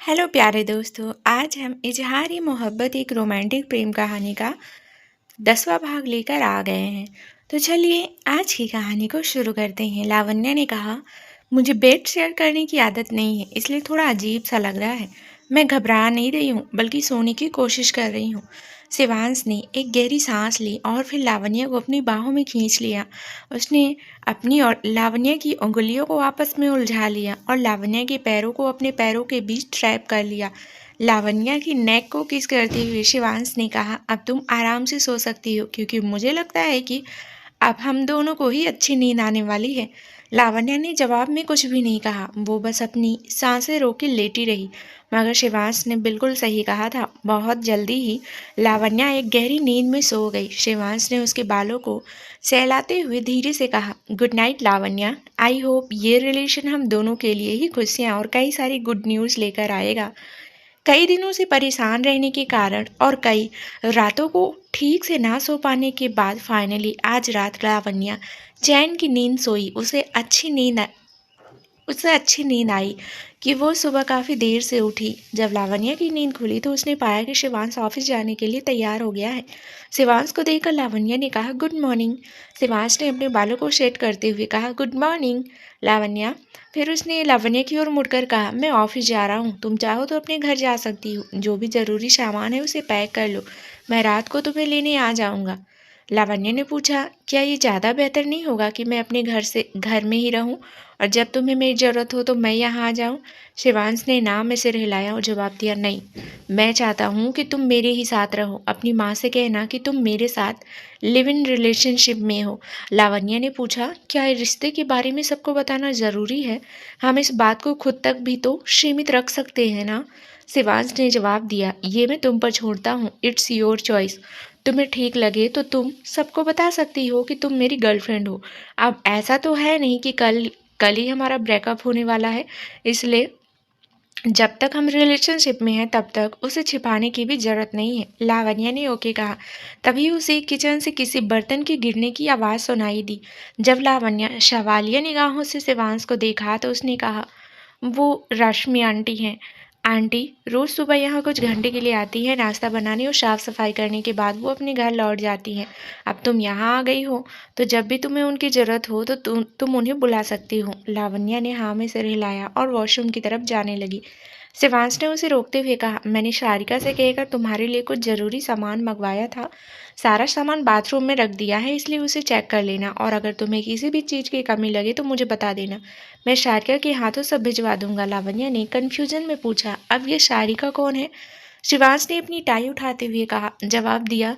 Hello प्यारे दोस्तों, आज हम इजहार-ए मोहब्बत एक रोमांटिक प्रेम कहानी का 10वां भाग लेकर आ गए हैं। तो चलिए आज की कहानी को शुरू करते हैं। लावण्या ने कहा, मुझे बेड शेयर करने की आदत नहीं है, इसलिए थोड़ा अजीब सा लग रहा है। मैं घबरा नहीं रही हूँ, बल्कि सोने की कोशिश कर रही हूँ। शिवांश ने एक गहरी सांस ली और फिर लावण्या को अपनी बाहों में खींच लिया। उसने अपनी और लावण्या की उंगलियों को आपस में उलझा लिया और लावण्या के पैरों को अपने पैरों के बीच ट्रैप कर लिया। लावण्या की नेक को किस करते हुए शिवांश ने कहा, अब तुम आराम से सो सकती हो, क्योंकि मुझे लगता है कि अब हम दोनों को ही अच्छी नींद आने वाली है। लावण्या ने जवाब में कुछ भी नहीं कहा, वो बस अपनी सांसें रोके लेटी रही। मगर शिवांश ने बिल्कुल सही कहा था। बहुत जल्दी ही लावण्या एक गहरी नींद में सो गई। शिवांश ने उसके बालों को सहलाते हुए धीरे से कहा, good night Lavanya. I hope ये रिलेशन हम दोनों के लिए ही खुशियाँ और कई सारी गुड न्यूज़ लेकर आएगा। कई दिनों से परेशान रहने के कारण और कई रातों को ठीक से ना सो पाने के बाद फाइनली आज रात लावण्या चैन की नींद सोई। उसे अच्छी नींद आई कि वो सुबह काफ़ी देर से उठी। जब लावण्या की नींद खुली तो उसने पाया कि शिवांश ऑफिस जाने के लिए तैयार हो गया है। शिवांश को देखकर लावण्या ने कहा, गुड मॉर्निंग। शिवांश ने अपने बालों को सेट करते हुए कहा, गुड मॉर्निंग लावण्या। फिर उसने लावण्या की ओर मुड़कर कहा, मैं ऑफिस जा रहा हूँ, तुम चाहो तो अपने घर जा सकती हो। जो भी ज़रूरी सामान है उसे पैक कर लो, मैं रात को तुम्हें लेने आ जाऊँगा। लावण्या ने पूछा, क्या ये ज़्यादा बेहतर नहीं होगा कि मैं अपने घर में ही रहूं और जब तुम्हें मेरी ज़रूरत हो तो मैं यहाँ आ जाऊं? शिवांश ने ना में सिर हिलाया और जवाब दिया, नहीं, मैं चाहता हूँ कि तुम मेरे ही साथ रहो। अपनी माँ से कहना कि तुम मेरे साथ लिव इन रिलेशनशिप में हो। लावण्या ने पूछा, क्या रिश्ते के बारे में सबको बताना ज़रूरी है? हम इस बात को खुद तक भी तो सीमित रख सकते हैं ना? शिवांश ने जवाब दिया, ये मैं तुम पर छोड़ता हूँ, इट्स योर चॉइस। तुम्हें ठीक लगे तो तुम सबको बता सकती हो कि तुम मेरी गर्लफ्रेंड हो। अब ऐसा तो है नहीं कि कल कल ही हमारा ब्रेकअप होने वाला है, इसलिए जब तक हम रिलेशनशिप में हैं तब तक उसे छिपाने की भी जरूरत नहीं है। लावण्या ने ओके कहा। तभी उसे किचन से किसी बर्तन के गिरने की आवाज़ सुनाई दी। जब लावण्या सवालिया निगाहों से शिवांश को देखा तो उसने कहा, वो रश्मि आंटी हैं। आंटी रोज़ सुबह यहाँ कुछ घंटे के लिए आती है, नाश्ता बनाने और साफ़ सफाई करने के बाद वो अपने घर लौट जाती हैं। अब तुम यहाँ आ गई हो, तो जब भी तुम्हें उनकी ज़रूरत हो तो तुम उन्हें बुला सकती हो। लावण्या ने हाँ में सिर हिलाया और वॉशरूम की तरफ जाने लगी। शिवांश ने उसे रोकते हुए कहा, मैंने शारिका से कहकर तुम्हारे लिए कुछ ज़रूरी सामान मंगवाया था। सारा सामान बाथरूम में रख दिया है, इसलिए उसे चेक कर लेना और अगर तुम्हें किसी भी चीज़ की कमी लगे तो मुझे बता देना। मैं शारिका के हाथों सब भिजवा दूंगा। लावण्या ने कन्फ्यूजन में पूछा, अब ये शारिका कौन है? शिवांश ने अपनी टाई उठाते हुए जवाब दिया,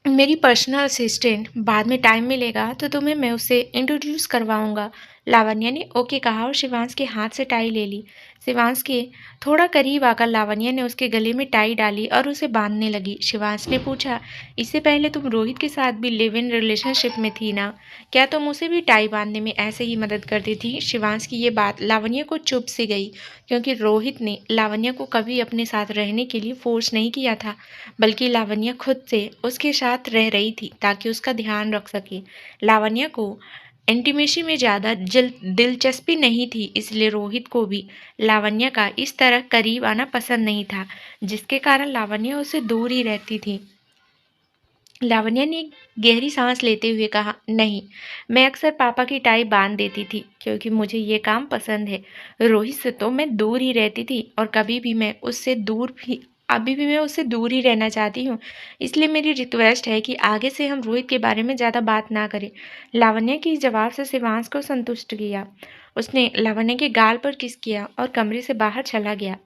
मेरी पर्सनल असिस्टेंट। बाद में टाइम मिलेगा तो तुम्हें मैं उसे इंट्रोड्यूस करवाऊंगा। लावण्या ने ओके कहा और शिवांश के हाथ से टाई ले ली। शिवांश के थोड़ा करीब आकर लावण्या ने उसके गले में टाई डाली और उसे बांधने लगी। शिवांश ने पूछा, इससे पहले तुम रोहित के साथ भी लिव इन रिलेशनशिप में थी ना? क्या तुम उसे भी टाई बांधने में ऐसे ही मदद करती थी? शिवांश की ये बात लावण्या को चुभ सी गई, क्योंकि रोहित ने लावण्या को कभी अपने साथ रहने के लिए फोर्स नहीं किया था, बल्कि लावण्या खुद से उसके साथ रह रही थी ताकि उसका ध्यान रख सके। लावण्या को इंटीमेसी में ज़्यादा दिलचस्पी नहीं थी, इसलिए रोहित को भी लावण्या का इस तरह करीब आना पसंद नहीं था, जिसके कारण लावण्या उससे दूर ही रहती थी। लावण्या ने गहरी सांस लेते हुए कहा, नहीं, मैं अक्सर पापा की टाई बांध देती थी क्योंकि मुझे ये काम पसंद है। रोहित से तो मैं दूर ही रहती थी और अभी भी मैं उससे दूर ही रहना चाहती हूँ। इसलिए मेरी रिक्वेस्ट है कि आगे से हम रोहित के बारे में ज़्यादा बात ना करें। लावण्या के इस जवाब से शिवांश को संतुष्ट किया। उसने लावण्या के गाल पर किस किया और कमरे से बाहर चला गया।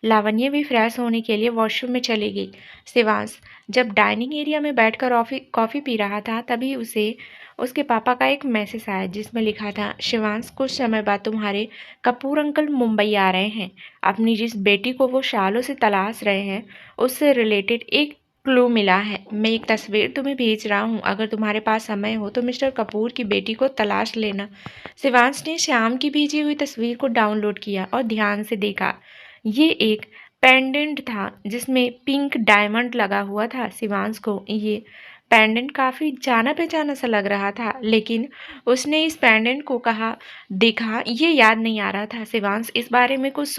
लावण्या भी फ्रेश होने के लिए वॉशरूम में चली गई। शिवांश जब डाइनिंग एरिया में बैठकर कॉफ़ी पी रहा था तभी उसे उसके पापा का एक मैसेज आया, जिसमें लिखा था, शिवांश कुछ समय बाद तुम्हारे कपूर अंकल मुंबई आ रहे हैं। अपनी जिस बेटी को वो सालों से तलाश रहे हैं उससे रिलेटेड एक क्लू मिला है। मैं एक तस्वीर तुम्हें भेज रहा हूँ, अगर तुम्हारे पास समय हो तो मिस्टर कपूर की बेटी को तलाश लेना। शिवांश ने श्याम की भेजी हुई तस्वीर को डाउनलोड किया और ध्यान से देखा। ये एक पेंडेंट था जिसमें पिंक डायमंड लगा हुआ था। शिवांश को ये पेंडेंट काफ़ी जाना-पहचाना सा लग रहा था, लेकिन उसने इस पेंडेंट को देखा ये याद नहीं आ रहा था। शिवांश इस बारे में कुछ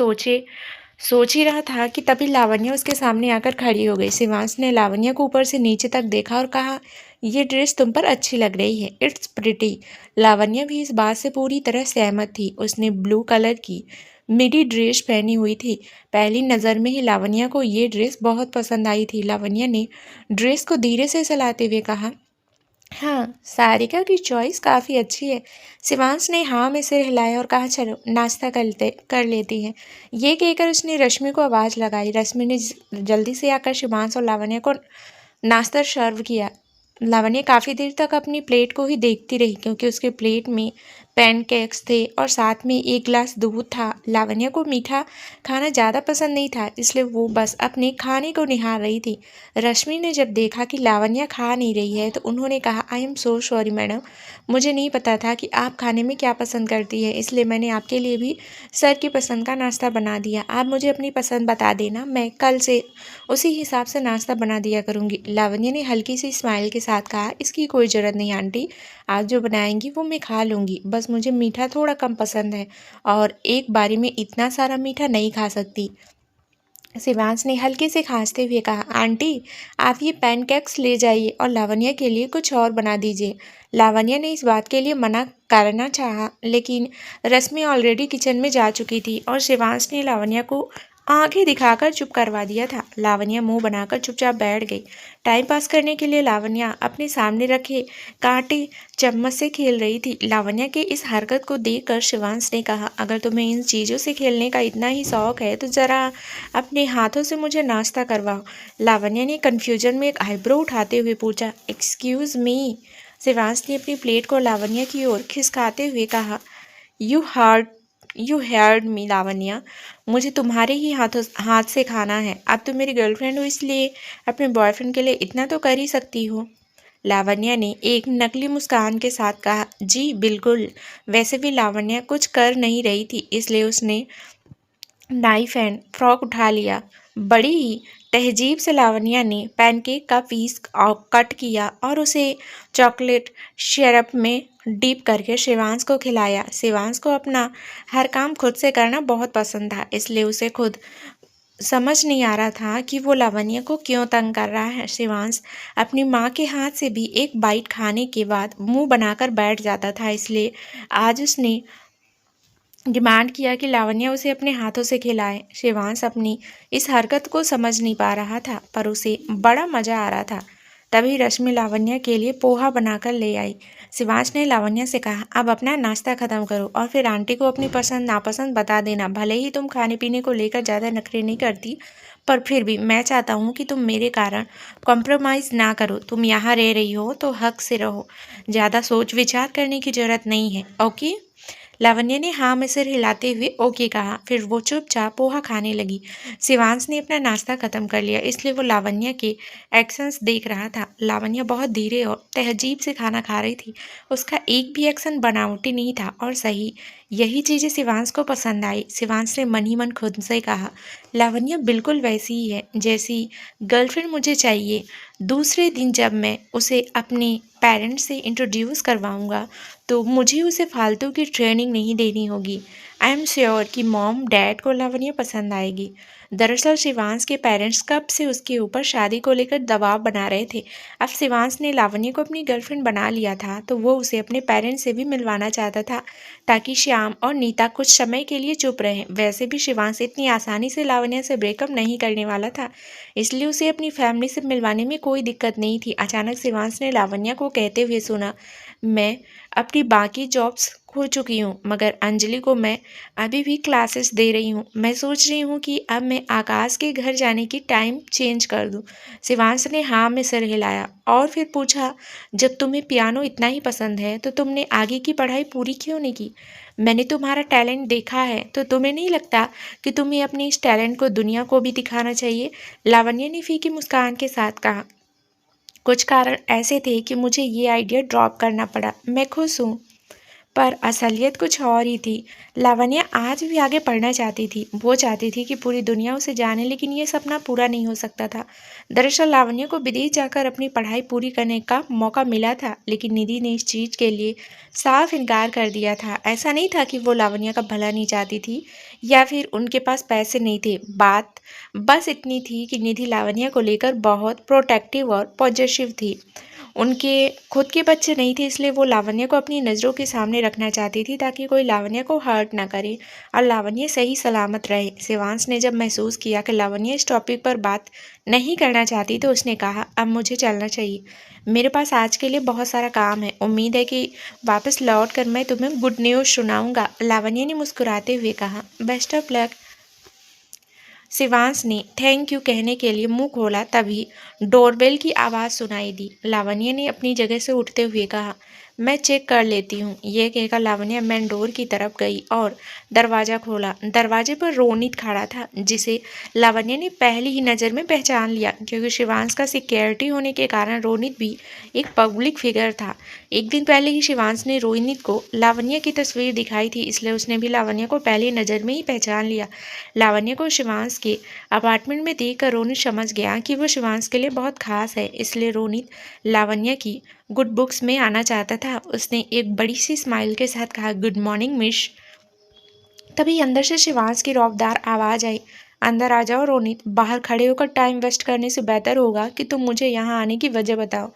सोच ही रहा था कि तभी लावण्या उसके सामने आकर खड़ी हो गई। शिवांश ने लावण्या को ऊपर से नीचे तक देखा और कहा, ये ड्रेस तुम पर अच्छी लग रही है, इट्स प्रिटी। लावण्या भी इस बात से पूरी तरह सहमत थी। उसने ब्लू कलर की मिडी ड्रेस पहनी हुई थी। पहली नज़र में ही लावण्या को ये ड्रेस बहुत पसंद आई थी। लावण्या ने ड्रेस को धीरे से सहलाते हुए कहा, हाँ, सारिका की चॉइस काफ़ी अच्छी है। शिवांश ने हाँ में सिर हिलाया और कहा, चलो नाश्ता कर लेती हैं। ये कहकर उसने रश्मि को आवाज़ लगाई। रश्मि ने जल्दी से आकर शिवांश और लावण्या को नाश्ता सर्व किया। लावण्या काफ़ी देर तक अपनी प्लेट को ही देखती रही, क्योंकि उसके प्लेट में पैनकेक्स थे और साथ में एक गिलास दूध था। लावण्या को मीठा खाना ज़्यादा पसंद नहीं था, इसलिए वो बस अपने खाने को निहार रही थी। रश्मि ने जब देखा कि लावण्या खा नहीं रही है तो उन्होंने कहा, I am so sorry madam, मुझे नहीं पता था कि आप खाने में क्या पसंद करती है, इसलिए मैंने आपके लिए भी सर की पसंद का नाश्ता बना दिया। आप मुझे अपनी पसंद बता देना, मैं कल से उसी हिसाब से नाश्ता बना दिया करूँगी। लावण्या ने हल्की सी स्माइल के साथ कहा, इसकी कोई ज़रूरत नहीं आंटी, आप जो बनाएंगी वो मैं खा लूँगी, बस मुझे मीठा थोड़ा कम पसंद है और एक बारी में इतना सारा मीठा नहीं खा सकती। शिवांश ने हल्के से खांसते हुए कहा, आंटी आप ये पैनकेक्स ले जाइए और लावण्या के लिए कुछ और बना दीजिए। लावण्या ने इस बात के लिए मना करना चाहा, लेकिन रश्मि ऑलरेडी किचन में जा चुकी थी और शिवांश ने लावण्या को आंखें दिखाकर चुप करवा दिया था। लावण्या मुंह बनाकर चुपचाप बैठ गई। टाइम पास करने के लिए लावण्या अपने सामने रखे कांटे चम्मच से खेल रही थी। लावण्या के इस हरकत को देखकर शिवांश ने कहा, अगर तुम्हें इन चीज़ों से खेलने का इतना ही शौक है तो ज़रा अपने हाथों से मुझे नाश्ता करवाओ। लावण्या ने कन्फ्यूजन में एक आईब्रो उठाते हुए पूछा, एक्सक्यूज़ मी। शिवांश ने अपनी प्लेट को लावण्या की ओर खिसकाते हुए कहा, यू हर्ड यू हेयर्ड मी लावण्या, मुझे तुम्हारे ही हाथ से खाना है। अब तुम मेरी गर्लफ्रेंड हो, इसलिए अपने बॉयफ्रेंड के लिए इतना तो कर ही सकती हो। लावण्या ने एक नकली मुस्कान के साथ कहा, जी बिल्कुल। वैसे भी लावण्या कुछ कर नहीं रही थी, इसलिए उसने नाइफ एंड फ्रॉक उठा लिया। बड़ी ही तहजीब से लावण्या ने पैनकेक का पीस कट किया और उसे चॉकलेट सिरप में डीप करके शिवांश को खिलाया। शिवांश को अपना हर काम खुद से करना बहुत पसंद था, इसलिए उसे खुद समझ नहीं आ रहा था कि वो लावण्या को क्यों तंग कर रहा है। शिवांश अपनी माँ के हाथ से भी एक बाइट खाने के बाद मुंह बनाकर बैठ जाता था, इसलिए आज उसने डिमांड किया कि लावण्या उसे अपने हाथों से खिलाए। शिवांश अपनी इस हरकत को समझ नहीं पा रहा था, पर उसे बड़ा मज़ा आ रहा था। तभी रश्मि लावण्या के लिए पोहा बनाकर ले आई। शिवांश ने लावण्या से कहा, अब अपना नाश्ता ख़त्म करो और फिर आंटी को अपनी पसंद नापसंद बता देना। भले ही तुम खाने पीने को लेकर ज़्यादा नखरे नहीं करती, पर फिर भी मैं चाहता हूँ कि तुम मेरे कारण कॉम्प्रोमाइज़ ना करो। तुम यहाँ रह रही हो तो हक से रहो, ज़्यादा सोच विचार करने की ज़रूरत नहीं है, ओके। लावण्या ने हाँ में सिर हिलाते हुए ओके कहा। फिर वो चुपचाप पोहा खाने लगी। शिवांश ने अपना नाश्ता खत्म कर लिया, इसलिए वो लावण्या के एक्शंस देख रहा था। लावण्या बहुत धीरे और तहजीब से खाना खा रही थी। उसका एक भी एक्शन बनावटी नहीं था और सही। यही चीज़ें शिवांश को पसंद आई। शिवांश ने मन ही मन खुद से कहा, लावण्या बिल्कुल वैसी ही है जैसी गर्लफ्रेंड मुझे चाहिए। दूसरे दिन जब मैं उसे अपने पेरेंट्स से इंट्रोड्यूस करवाऊंगा तो मुझे उसे फालतू की ट्रेनिंग नहीं देनी होगी। आई एम श्योर कि मॉम डैड को लावण्या पसंद आएगी। दरअसल शिवांश के पेरेंट्स कब से उसके ऊपर शादी को लेकर दबाव बना रहे थे। अब शिवांश ने लावण्या को अपनी गर्लफ्रेंड बना लिया था तो वो उसे अपने पेरेंट्स से भी मिलवाना चाहता था, ताकि श्याम और नीता कुछ समय के लिए चुप रहें। वैसे भी शिवांश इतनी आसानी से लावण्या से ब्रेकअप नहीं करने वाला था, इसलिए उसे अपनी फैमिली से मिलवाने में कोई दिक्कत नहीं थी। अचानक शिवांश ने लावण्या को कहते हुए सुना, मैं अपनी बाकी जॉब्स खो चुकी हूँ, मगर अंजलि को मैं अभी भी क्लासेस दे रही हूँ। मैं सोच रही हूँ कि अब मैं आकाश के घर जाने की टाइम चेंज कर दूँ। शिवांश ने हाँ में सिर हिलाया और फिर पूछा, जब तुम्हें पियानो इतना ही पसंद है तो तुमने आगे की पढ़ाई पूरी क्यों नहीं की? मैंने तुम्हारा टैलेंट देखा है, तो तुम्हें नहीं लगता कि तुम्हें अपने इस टैलेंट को दुनिया को भी दिखाना चाहिए? लावण्या ने फीकी मुस्कान के साथ कहा, कुछ कारण ऐसे थे कि मुझे ये आइडिया ड्रॉप करना पड़ा। मैं खुश हूँ पर असलियत कुछ और ही थी। लावण्या आज भी आगे पढ़ना चाहती थी। वो चाहती थी कि पूरी दुनिया उसे जाने, लेकिन ये सपना पूरा नहीं हो सकता था। दरअसल लावण्या को विदेश जाकर अपनी पढ़ाई पूरी करने का मौका मिला था, लेकिन निधि ने इस चीज़ के लिए साफ इनकार कर दिया था। ऐसा नहीं था कि वो लावण्या का भला नहीं चाहती थी या फिर उनके पास पैसे नहीं थे। बात बस इतनी थी कि निधि लावण्या को लेकर बहुत प्रोटेक्टिव और पॉजिटिव थी। उनके खुद के बच्चे नहीं थे, इसलिए वो लावण्या को अपनी नज़रों के सामने रखना चाहती थी ताकि कोई लावण्या को हर्ट ना करे और लावण्या सही सलामत रहे। शिवांश ने जब महसूस किया कि लावण्या इस टॉपिक पर बात नहीं करना चाहती तो उसने कहा, अब मुझे चलना चाहिए। मेरे पास आज के लिए बहुत सारा काम है। उम्मीद है कि वापस लौट कर मैं तुम्हें गुड न्यूज़ सुनाऊंगा। लावण्या ने मुस्कुराते हुए कहा, बेस्ट ऑफ लक। शिवांश ने थैंक यू कहने के लिए मुंह खोला, तभी डोरबेल की आवाज़ सुनाई दी। लावण्या ने अपनी जगह से उठते हुए कहा, मैं चेक कर लेती हूँ। यह कहकर लावण्या मेन डोर की तरफ गई और दरवाज़ा खोला। दरवाजे पर रोनित खड़ा था, जिसे लावण्या ने पहली ही नज़र में पहचान लिया, क्योंकि शिवांश का सिक्योरिटी होने के कारण रोनित भी एक पब्लिक फिगर था। एक दिन पहले ही शिवांश ने रोनित को लावण्या की तस्वीर दिखाई थी, इसलिए उसने भी लावण्या को पहली नज़र में ही पहचान लिया। लावण्या को शिवांश के अपार्टमेंट में देखकर रोनित समझ गया कि वो शिवांश के लिए बहुत खास है, इसलिए रोनित लावण्या की गुड बुक्स में आना चाहता था। उसने एक बड़ी सी स्माइल के साथ कहा, गुड मॉर्निंग मिश। तभी अंदर से शिवांश की रौबदार आवाज़ आई, अंदर आ जाओ रोनित। बाहर खड़े होकर टाइम वेस्ट करने से बेहतर होगा कि तुम मुझे यहाँ आने की वजह बताओ।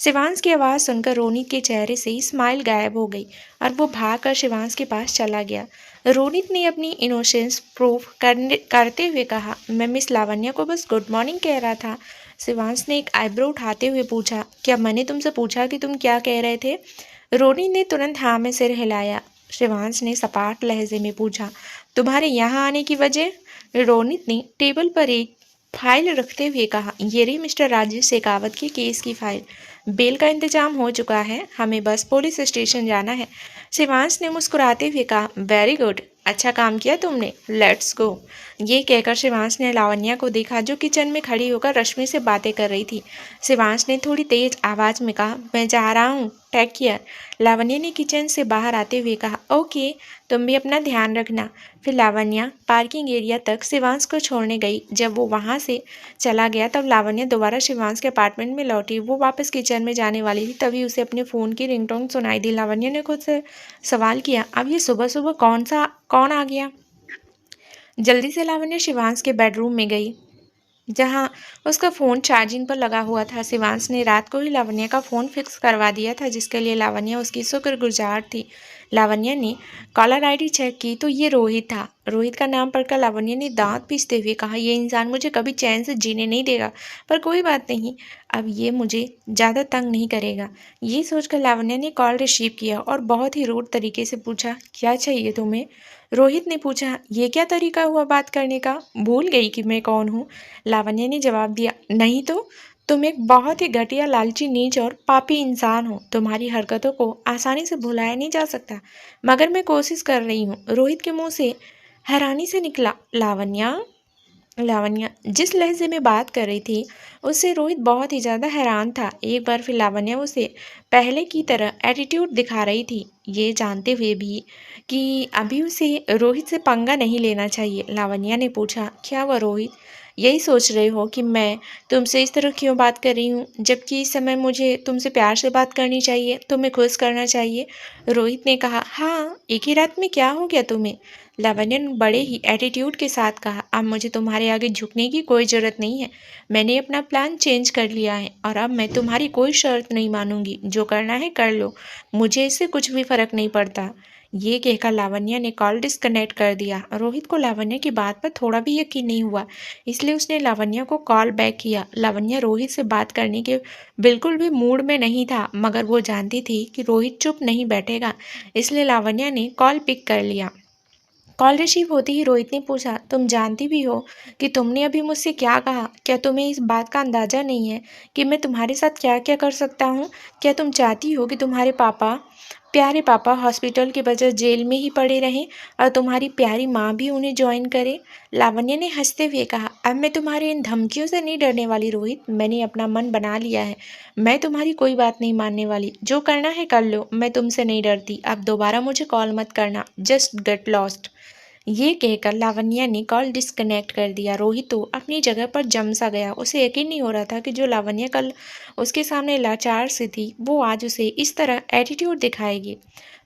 शिवांश की आवाज़ सुनकर रोनित के चेहरे से ही स्माइल गायब हो गई और वो भागकर शिवांश के पास चला गया। रोनित ने अपनी इनोसेंस प्रूफ करते हुए कहा, मैं मिस लावण्या को बस गुड मॉर्निंग कह रहा था। शिवांश ने एक आईब्रो उठाते हुए पूछा, क्या मैंने तुमसे पूछा कि तुम क्या कह रहे थे? रोनित ने तुरंत हाँ में सिर हिलाया। शिवांश ने सपाट लहजे में पूछा, तुम्हारे यहाँ आने की वजह? रोनित ने टेबल पर एक फाइल रखते हुए कहा, ये रही मिस्टर राजेश शेखावत के केस की फाइल। बेल का इंतजाम हो चुका है, हमें बस पुलिस स्टेशन जाना है। शिवांश ने मुस्कुराते हुए कहा, वेरी गुड, अच्छा काम किया तुमने, लेट्स गो। ये कहकर शिवांश ने लावण्या को देखा, जो किचन में खड़ी होकर रश्मि से बातें कर रही थी। शिवांश ने थोड़ी तेज आवाज़ में कहा, मैं जा रहा हूँ, टेक केयर। लावण्या ने किचन से बाहर आते हुए कहा, ओके, तुम भी अपना ध्यान रखना। फिर लावण्या पार्किंग एरिया तक शिवांश को छोड़ने गई। जब वो वहाँ से चला गया तब लावण्या दोबारा शिवांश के अपार्टमेंट में लौटी। वो वापस किचन में जाने वाली थी, तभी उसे अपने फ़ोन की रिंगटोन सुनाई दी। लावण्या ने खुद से सवाल किया, अब ये सुबह सुबह कौन आ गया? जल्दी से लावण्या शिवांश के बेडरूम में गई, जहां उसका फ़ोन चार्जिंग पर लगा हुआ था। शिवांश ने रात को ही लावण्या का फ़ोन फिक्स करवा दिया था, जिसके लिए लावण्या उसकी शुक्रगुजार थी। लावण्या ने कॉलर आईडी चेक की तो ये रोहित था। रोहित का नाम पढ़कर लावण्या ने दांत पीसते हुए कहा, ये इंसान मुझे कभी चैन से जीने नहीं देगा, पर कोई बात नहीं, अब ये मुझे ज़्यादा तंग नहीं करेगा। ये सोचकर लावण्या ने कॉल रिसीव किया और बहुत ही रूड तरीके से पूछा, क्या चाहिए तुम्हें? रोहित ने पूछा, ये क्या तरीका हुआ बात करने का? भूल गई कि मैं कौन हूँ? लावण्या ने जवाब दिया, नहीं तो तुम एक बहुत ही घटिया, लालची, नीच और पापी इंसान हो। तुम्हारी हरकतों को आसानी से भुलाया नहीं जा सकता, मगर मैं कोशिश कर रही हूँ। रोहित के मुंह से हैरानी से निकला। लावण्या लावण्या जिस लहजे में बात कर रही थी, उससे रोहित बहुत ही ज़्यादा हैरान था। एक बार फिर लावण्या उसे पहले की तरह एटीट्यूड दिखा रही थी, ये जानते हुए भी कि अभी उसे रोहित से पंगा नहीं लेना चाहिए। लावण्या ने पूछा, क्या हुआ रोहित? यही सोच रहे हो कि मैं तुमसे इस तरह क्यों बात कर रही हूँ, जबकि इस समय मुझे तुमसे प्यार से बात करनी चाहिए, तुम्हें खुश करना चाहिए? रोहित ने कहा, हाँ, एक ही रात में क्या हो गया तुम्हें? लावण्या ने बड़े ही एटीट्यूड के साथ कहा, अब मुझे तुम्हारे आगे झुकने की कोई ज़रूरत नहीं है। मैंने अपना प्लान चेंज कर लिया है और अब मैं तुम्हारी कोई शर्त नहीं मानूंगी। जो करना है कर लो, मुझे इससे कुछ भी फ़र्क नहीं पड़ता। ये कहकर लावण्या ने कॉल डिस्कनेक्ट कर दिया। रोहित को लावण्या की बात पर थोड़ा भी यकीन नहीं हुआ, इसलिए उसने लावण्या को कॉल बैक किया। लावण्या रोहित से बात करने के बिल्कुल भी मूड में नहीं था, मगर वो जानती थी कि रोहित चुप नहीं बैठेगा, इसलिए लावण्या ने कॉल पिक कर लिया। कॉल रिसीव होते ही रोहित ने पूछा, तुम जानती भी हो कि तुमने अभी मुझसे क्या कहा? क्या तुम्हें इस बात का अंदाज़ा नहीं है कि मैं तुम्हारे साथ क्या क्या कर सकता हूँ? क्या तुम चाहती हो कि तुम्हारे पापा प्यारे पापा हॉस्पिटल के बजाय जेल में ही पड़े रहें और तुम्हारी प्यारी माँ भी उन्हें ज्वाइन करे। लावण्य ने हंसते हुए कहा, अब मैं तुम्हारे इन धमकियों से नहीं डरने वाली रोहित, मैंने अपना मन बना लिया है। मैं तुम्हारी कोई बात नहीं मानने वाली, जो करना है कर लो, मैं तुमसे नहीं डरती। अब दोबारा मुझे कॉल मत करना, जस्ट गेट लॉस्ट। ये कहकर लावण्या ने कॉल डिस्कनेक्ट कर दिया। रोहित तो अपनी जगह पर जम सा गया। उसे यकीन नहीं हो रहा था कि जो लावण्या कल उसके सामने लाचार सी थी, वो आज उसे इस तरह एटीट्यूड दिखाएगी।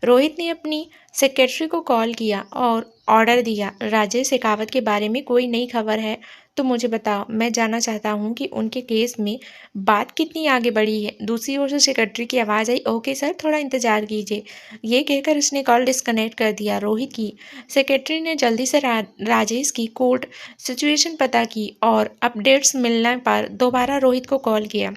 रोहित ने अपनी सेक्रेटरी को कॉल किया और ऑर्डर दिया, राजेश शेखावत के बारे में कोई नई खबर है तो मुझे बताओ, मैं जानना चाहता हूँ कि उनके केस में बात कितनी आगे बढ़ी है। दूसरी ओर से सेक्रेटरी की आवाज़ आई, ओके सर, थोड़ा इंतजार कीजिए। ये कहकर उसने कॉल डिस्कनेक्ट कर दिया। रोहित की सेक्रेटरी ने जल्दी से राजेश की कोर्ट सिचुएशन पता की और अपडेट्स मिलने पर दोबारा रोहित को कॉल किया।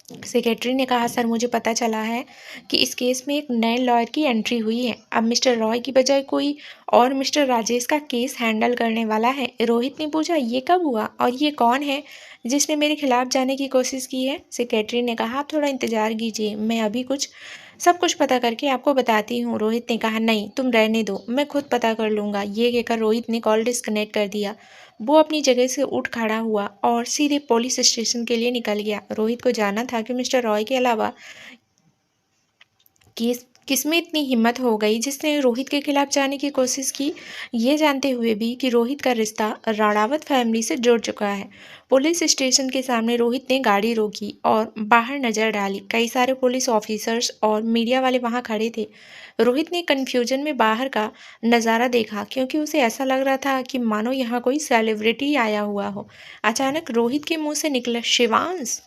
सेक्रेटरी ने कहा, सर मुझे पता चला है कि इस केस में एक नए लॉयर की एंट्री हुई है। अब मिस्टर रॉय की बजाय कोई और मिस्टर राजेश का केस हैंडल करने वाला है। रोहित ने पूछा, ये कब हुआ और ये कौन है जिसने मेरे खिलाफ जाने की कोशिश की है। सेक्रेटरी ने कहा, आप थोड़ा इंतजार कीजिए, मैं अभी सब कुछ पता करके आपको बताती हूँ। रोहित ने कहा, नहीं तुम रहने दो, मैं खुद पता कर लूँगा। ये कहकर रोहित ने कॉल डिस्कनेक्ट कर दिया। वो अपनी जगह से उठ खड़ा हुआ और सीधे पुलिस स्टेशन के लिए निकल गया। रोहित को जानना था कि मिस्टर रॉय के अलावा किसमें इतनी हिम्मत हो गई जिसने रोहित के खिलाफ जाने की कोशिश की, ये जानते हुए भी कि रोहित का रिश्ता राणावत फैमिली से जुड़ चुका है। पुलिस स्टेशन के सामने रोहित ने गाड़ी रोकी और बाहर नजर डाली। कई सारे पुलिस ऑफिसर्स और मीडिया वाले वहां खड़े थे। रोहित ने कन्फ्यूजन में बाहर का नज़ारा देखा, क्योंकि उसे ऐसा लग रहा था कि मानो यहाँ कोई सेलिब्रिटी आया हुआ हो। अचानक रोहित के मुंह से निकला, शिवांश।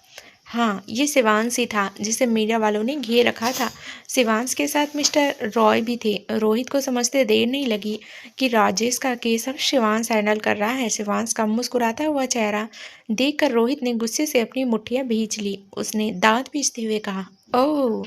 हाँ, ये शिवांश ही था जिसे मीडिया वालों ने घेर रखा था। शिवांश के साथ मिस्टर रॉय भी थे। रोहित को समझते देर नहीं लगी कि राजेश का केस अब शिवांश हैंडल कर रहा है। शिवांश का मुस्कुराता हुआ चेहरा देखकर रोहित ने गुस्से से अपनी मुट्ठियां भींच ली। उसने दांत पीसते हुए कहा, ओह,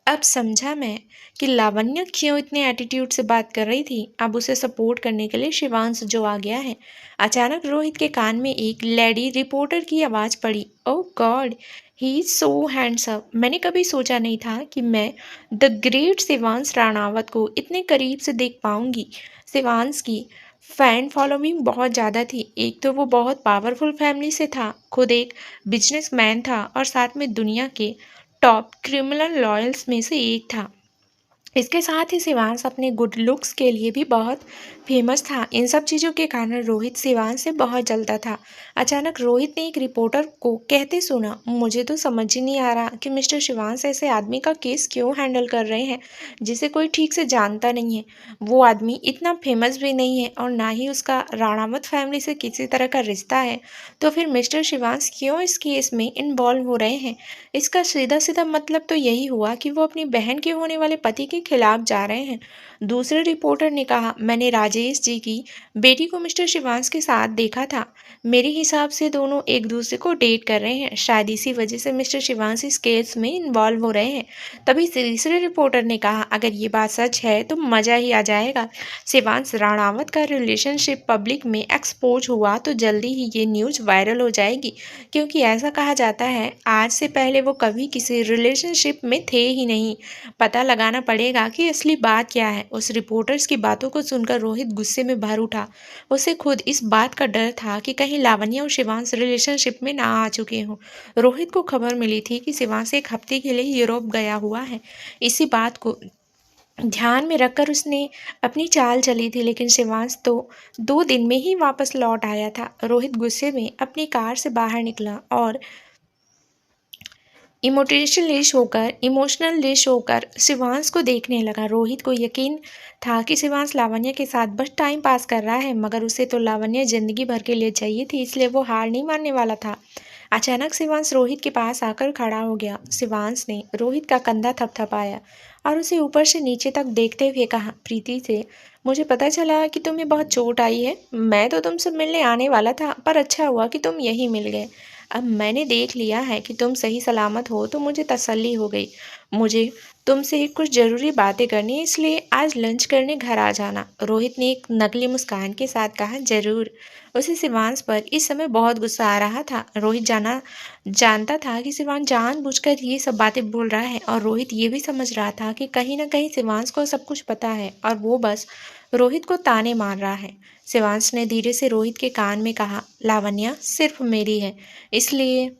अब समझा मैं कि लावण्य क्यों इतने एटीट्यूड से बात कर रही थी। अब उसे सपोर्ट करने के लिए शिवांश जो आ गया है। अचानक रोहित के कान में एक लेडी रिपोर्टर की आवाज़ पड़ी, oh God, he is so handsome. मैंने कभी सोचा नहीं था कि मैं द ग्रेट शिवांश राणावत को इतने करीब से देख पाऊंगी। शिवांश की फैन फॉलोइंग बहुत ज़्यादा थी। एक तो वो बहुत पावरफुल फैमिली से था, खुद एक बिजनेसमैन था और साथ में दुनिया के टॉप क्रिमिनल लॉयर्स में से एक था। इसके साथ ही शिवांश अपने गुड लुक्स के लिए भी बहुत फेमस था। इन सब चीज़ों के कारण रोहित शिवांश से बहुत जलता था। अचानक रोहित ने एक रिपोर्टर को कहते सुना, मुझे तो समझ ही नहीं आ रहा कि मिस्टर शिवांश ऐसे आदमी का केस क्यों हैंडल कर रहे हैं जिसे कोई ठीक से जानता नहीं है। वो आदमी इतना फेमस भी नहीं है और ना ही उसका राणावत फैमिली से किसी तरह का रिश्ता है, तो फिर मिस्टर शिवांश क्यों इस केस में इन्वॉल्व हो रहे हैं। इसका सीधा सीधा मतलब तो यही हुआ कि वो अपनी बहन के होने वाले पति के खिलाफ जा रहे हैं। दूसरे रिपोर्टर ने कहा, मैंने राजेश जी की बेटी को मिस्टर शिवांश के साथ देखा था। मेरे हिसाब से दोनों एक दूसरे को डेट कर रहे हैं। शायद इसी वजह से मिस्टर शिवांश इस केस में इन्वॉल्व हो रहे हैं। तभी तीसरे रिपोर्टर ने कहा, अगर ये बात सच है तो मजा ही आ जाएगा। शिवांश राणावत का रिलेशनशिप पब्लिक में एक्सपोज हुआ तो जल्दी ही ये न्यूज वायरल हो जाएगी, क्योंकि ऐसा कहा जाता है आज से पहले वो कभी किसी रिलेशनशिप में थे ही नहीं। पता लगाना पड़ेगा कि असली बात क्या है। उस रिपोर्टर्स की बातों को सुनकर रोहित गुस्से में भर उठा। उसे खुद इस बात का डर था कि कहीं लावण्या और शिवांश रिलेशनशिप में ना आ चुके हों। रोहित को खबर मिली थी कि शिवांश एक हफ्ते के लिए यूरोप गया हुआ है। इसी बात को ध्यान में रखकर उसने अपनी चाल चली थी, लेकिन शिवांश तो 2 दिन में ही वापस लौट आया था। रोहित गुस्से में अपनी कार से बाहर निकला और इमोशनल होकर शिवांश को देखने लगा। रोहित को यकीन था कि शिवांश लावण्य के साथ बस टाइम पास कर रहा है, मगर उसे तो लावण्य जिंदगी भर के लिए चाहिए थी, इसलिए वो हार नहीं मानने वाला था। अचानक शिवांश रोहित के पास आकर खड़ा हो गया। शिवांश ने रोहित का कंधा थपथपाया और उसे ऊपर से नीचे तक देखते हुए कहा, प्रीति से मुझे पता चला कि तुम्हें बहुत चोट आई है। मैं तो तुमसे मिलने आने वाला था, पर अच्छा हुआ कि तुम यहीं मिल गए। अब मैंने देख लिया है कि तुम सही सलामत हो तो मुझे तसल्ली हो गई। मुझे तुमसे कुछ ज़रूरी बातें करनी है, इसलिए आज लंच करने घर आ जाना। रोहित ने एक नकली मुस्कान के साथ कहा, जरूर। उसे शिवांश पर इस समय बहुत गुस्सा आ रहा था। रोहित जानता था कि शिवांश जानबूझकर ये सब बातें बोल रहा है, और रोहित ये भी समझ रहा था कि कहीं ना कहीं शिवांश को सब कुछ पता है और वो बस रोहित को ताने मार रहा है। शिवांश ने धीरे से रोहित के कान में कहा, लावण्या सिर्फ मेरी है, इसलिए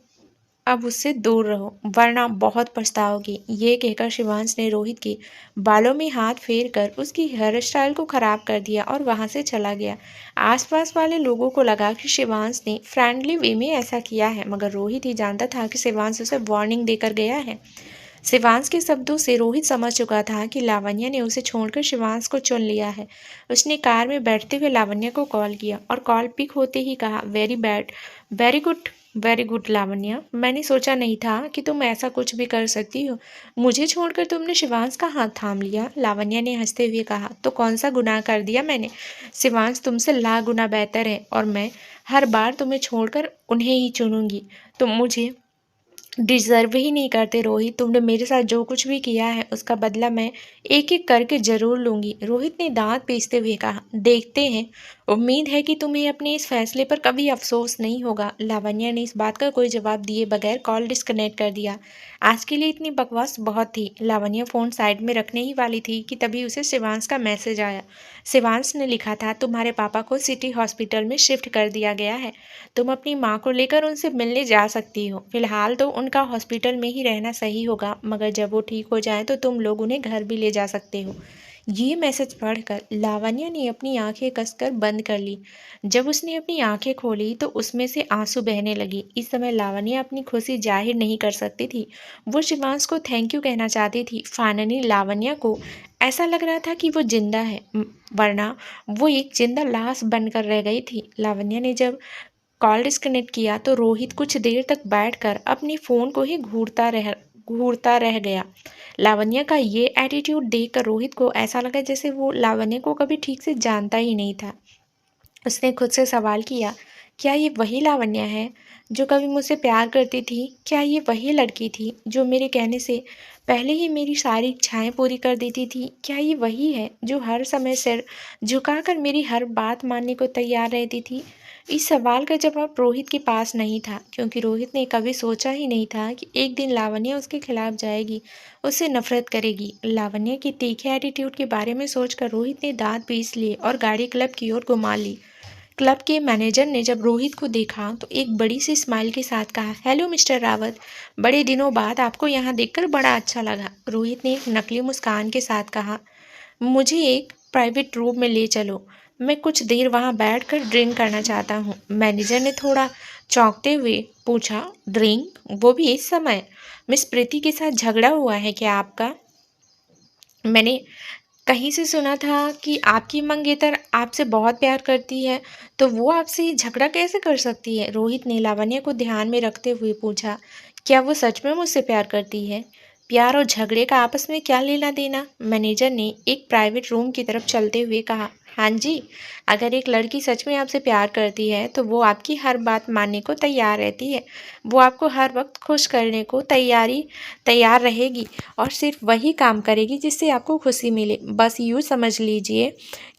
अब उससे दूर रहो, वरना बहुत पछताओगी। ये कहकर शिवांश ने रोहित के बालों में हाथ फेर कर उसकी हेयर स्टाइल को खराब कर दिया और वहां से चला गया। आसपास वाले लोगों को लगा कि शिवांश ने फ्रेंडली वे में ऐसा किया है, मगर रोहित ही जानता था कि शिवांश उसे वार्निंग देकर गया है। शिवांश के शब्दों से रोहित समझ चुका था कि लावण्या ने उसे छोड़कर शिवांश को चुन लिया है। उसने कार में बैठते हुए लावण्या को कॉल किया और कॉल पिक होते ही कहा, very bad, very good, very good Lavanya, मैंने सोचा नहीं था कि तुम ऐसा कुछ भी कर सकती हो। मुझे छोड़कर तुमने शिवांश का हाथ थाम लिया। लावण्या ने हंसते हुए कहा, तो कौन सा गुनाह कर दिया मैंने? शिवांश तुमसे लाख गुना बेहतर है और मैं हर बार तुम्हें छोड़कर उन्हें ही चुनूंगी। तुम मुझे डिजर्व ही नहीं करते रोहित। तुमने मेरे साथ जो कुछ भी किया है उसका बदला मैं एक एक करके जरूर लूंगी। रोहित ने दांत पीसते हुए कहा, देखते हैं, उम्मीद है कि तुम्हें अपने इस फैसले पर कभी अफसोस नहीं होगा। लावण्या ने इस बात का कोई जवाब दिए बगैर कॉल डिस्कनेक्ट कर दिया। आज के लिए इतनी बकवास बहुत थी। लावण्या फोन साइड में रखने ही वाली थी कि तभी उसे शिवांश का मैसेज आया। शिवांश ने लिखा था, तुम्हारे पापा को सिटी हॉस्पिटल में शिफ्ट कर दिया गया है, तुम अपनी माँ को लेकर उनसे मिलने जा सकती हो। फिलहाल तो उनका हॉस्पिटल में ही रहना सही होगा, मगर जब वो ठीक हो जाए तो तुम लोग उन्हें घर भी ले जा सकते हो। ये मैसेज पढ़कर लावण्या ने अपनी आंखें कसकर बंद कर ली। जब उसने अपनी आंखें खोली तो उसमें से आंसू बहने लगी। इस समय लावण्या अपनी खुशी जाहिर नहीं कर सकती थी। वो शिवांश को थैंक यू कहना चाहती थी। फाइनली लावण्या को ऐसा लग रहा था कि वो जिंदा है, वरना वो एक जिंदा लाश बनकर रह गई थी। लावण्या ने जब कॉल डिस्कनेक्ट किया तो रोहित कुछ देर तक बैठकर अपने फ़ोन को ही घूरता रह गया। लावण्या का ये एटीट्यूड देखकर रोहित को ऐसा लगा जैसे वो लावण्या को कभी ठीक से जानता ही नहीं था। उसने खुद से सवाल किया, क्या ये वही लावण्या है जो कभी मुझसे प्यार करती थी? क्या ये वही लड़की थी जो मेरे कहने से पहले ही मेरी सारी इच्छाएं पूरी कर देती थी? क्या ये वही है जो हर समय सिर झुकाकर मेरी हर बात मानने को तैयार रहती थी? इस सवाल का जवाब रोहित के पास नहीं था, क्योंकि रोहित ने कभी सोचा ही नहीं था कि एक दिन लावण्या उसके खिलाफ जाएगी, उससे नफरत करेगी। लावण्या के तीखे एटीट्यूड के बारे में सोचकर रोहित ने दांत पीस लिए और गाड़ी क्लब की ओर घुमा ली। क्लब के मैनेजर ने जब रोहित को देखा तो एक बड़ी सी स्माइल के साथ कहा, हेलो मिस्टर रावत, बड़े दिनों बाद आपको यहाँ देखकर बड़ा अच्छा लगा। रोहित ने एक नकली मुस्कान के साथ कहा, मुझे एक प्राइवेट रूम में ले चलो, मैं कुछ देर वहाँ बैठकर ड्रिंक करना चाहता हूँ। मैनेजर ने थोड़ा चौंकते हुए पूछा, ड्रिंक, वो भी इस समय? मिस प्रीति के साथ झगड़ा हुआ है क्या आपका? मैंने कहीं से सुना था कि आपकी मंगेतर आपसे बहुत प्यार करती है, तो वो आपसे झगड़ा कैसे कर सकती है? रोहित ने लावण्य को ध्यान में रखते हुए पूछा, क्या वो सच में मुझसे प्यार करती है? प्यार और झगड़े का आपस में क्या लेना देना? मैनेजर ने एक प्राइवेट रूम की तरफ चलते हुए कहा, हाँ जी, अगर एक लड़की सच में आपसे प्यार करती है तो वो आपकी हर बात मानने को तैयार रहती है। वो आपको हर वक्त खुश करने को तैयार रहेगी और सिर्फ वही काम करेगी जिससे आपको खुशी मिले। बस यूँ समझ लीजिए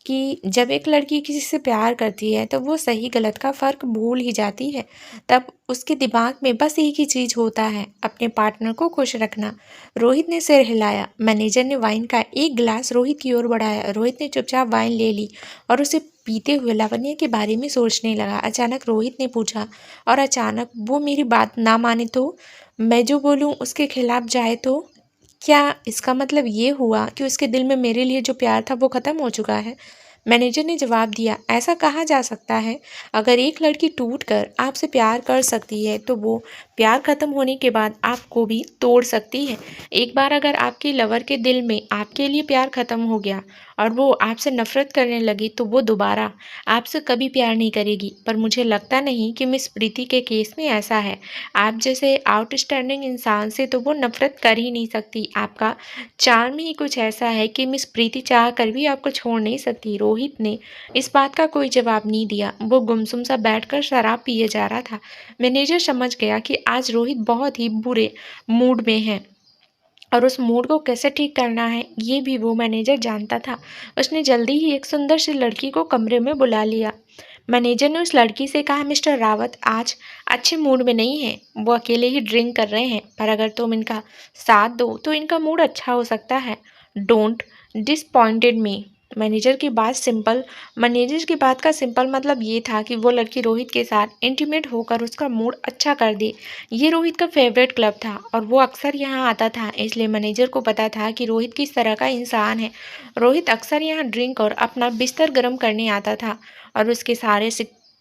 कि जब एक लड़की किसी से प्यार करती है तो वो सही गलत का फ़र्क भूल ही जाती है। तब उसके दिमाग में बस एक ही चीज़ होता है, अपने पार्टनर को खुश रखना। रोहित ने सिर हिलाया। मैनेजर ने वाइन का एक गिलास रोहित की ओर बढ़ाया। रोहित ने चुपचाप वाइन ले ली और उसे पीते हुए लावण्य के बारे में सोचने लगा। अचानक रोहित ने पूछा, और अचानक वो मेरी बात ना माने तो? मैं जो बोलूँ उसके खिलाफ जाए तो? क्या इसका मतलब ये हुआ कि उसके दिल में मेरे लिए जो प्यार था वो ख़त्म हो चुका है? मैनेजर ने जवाब दिया, ऐसा कहा जा सकता है। अगर एक लड़की टूट कर आपसे प्यार कर सकती है तो वो प्यार ख़त्म होने के बाद आपको भी तोड़ सकती है। एक बार अगर आपके लवर के दिल में आपके लिए प्यार ख़त्म हो गया और वो आपसे नफरत करने लगी तो वो दोबारा आपसे कभी प्यार नहीं करेगी। पर मुझे लगता नहीं कि मिस प्रीति के केस में ऐसा है। आप जैसे आउटस्टैंडिंग इंसान से तो वो नफरत कर ही नहीं सकती। आपका चार्म ही कुछ ऐसा है कि मिस प्रीति चाह कर भी आपको छोड़ नहीं सकती। रोहित ने इस बात का कोई जवाब नहीं दिया। वो गुमसुम सा बैठकर शराब पिए जा रहा था। मैनेजर समझ गया कि आज रोहित बहुत ही बुरे मूड में है और उस मूड को कैसे ठीक करना है ये भी वो मैनेजर जानता था। उसने जल्दी ही एक सुंदर सी लड़की को कमरे में बुला लिया। मैनेजर ने उस लड़की से कहा, मिस्टर रावत आज अच्छे मूड में नहीं है, वो अकेले ही ड्रिंक कर रहे हैं, पर अगर तुम इनका साथ दो तो इनका मूड अच्छा हो सकता है। Don't disappointed me. मैनेजर की बात का सिंपल मतलब ये था कि वो लड़की रोहित के साथ इंटीमेट होकर उसका मूड अच्छा कर दे। ये रोहित का फेवरेट क्लब था और वो अक्सर यहाँ आता था, इसलिए मैनेजर को पता था कि रोहित किस तरह का इंसान है। रोहित अक्सर यहाँ ड्रिंक और अपना बिस्तर गर्म करने आता था और उसके सारे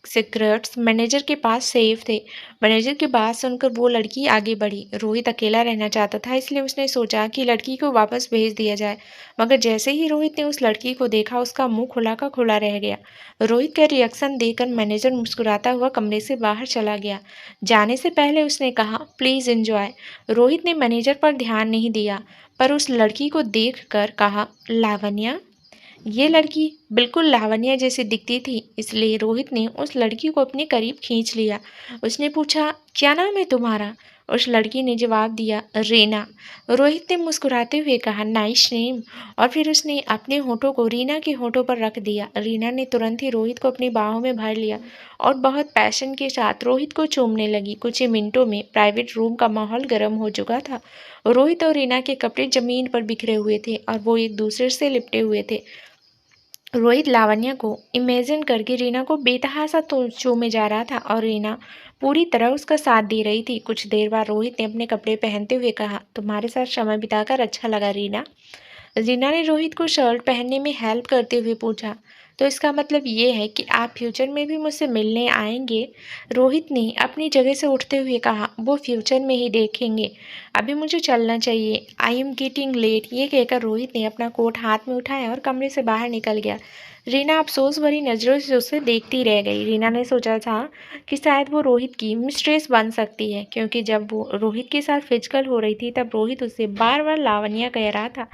सीक्रेट्स मैनेजर के पास सेफ थे। मैनेजर की बात सुनकर वो लड़की आगे बढ़ी। रोहित अकेला रहना चाहता था, इसलिए उसने सोचा कि लड़की को वापस भेज दिया जाए, मगर जैसे ही रोहित ने उस लड़की को देखा उसका मुंह खुला का खुला रह गया। रोहित का रिएक्शन देखकर मैनेजर मुस्कुराता हुआ कमरे से बाहर चला गया। जाने से पहले उसने कहा, प्लीज़ एंजॉय। रोहित ने मैनेजर पर ध्यान नहीं दिया, पर उस लड़की को देख कर कहा, लावण्या। ये लड़की बिल्कुल लावण्या जैसी दिखती थी, इसलिए रोहित ने उस लड़की को अपने करीब खींच लिया। उसने पूछा, क्या नाम है तुम्हारा? उस लड़की ने जवाब दिया, रीना। रोहित ने मुस्कुराते हुए कहा, नाइस नेम। और फिर उसने अपने होठों को रीना के होठों पर रख दिया। रीना ने तुरंत ही रोहित को अपनी बाहों में भर लिया और बहुत पैशन के साथ रोहित को चूमने लगी। कुछ ही मिनटों में प्राइवेट रूम का माहौल गर्म हो चुका था। रोहित और रीना के कपड़े जमीन पर बिखरे हुए थे और वो एक दूसरे से लिपटे हुए थे। रोहित लावण्या को इमेजिन करके रीना को बेतहासा तो चूमे जा रहा था और रीना पूरी तरह उसका साथ दे रही थी। कुछ देर बाद रोहित ने अपने कपड़े पहनते हुए कहा, तुम्हारे साथ समय बिताकर अच्छा लगा रीना। रीना ने रोहित को शर्ट पहनने में हेल्प करते हुए पूछा, तो इसका मतलब ये है कि आप फ्यूचर में भी मुझसे मिलने आएंगे? रोहित ने अपनी जगह से उठते हुए कहा, वो फ्यूचर में ही देखेंगे, अभी मुझे चलना चाहिए, आई एम गेटिंग लेट। ये कहकर रोहित ने अपना कोट हाथ में उठाया और कमरे से बाहर निकल गया। रीना अफसोस भरी नज़रों से उसे देखती रह गई। रीना ने सोचा था कि शायद वो रोहित की मिस्ट्रेस बन सकती है, क्योंकि जब वो रोहित के साथ फिजिकल हो रही थी तब रोहित उसे बार बार लावण्या कह रहा था।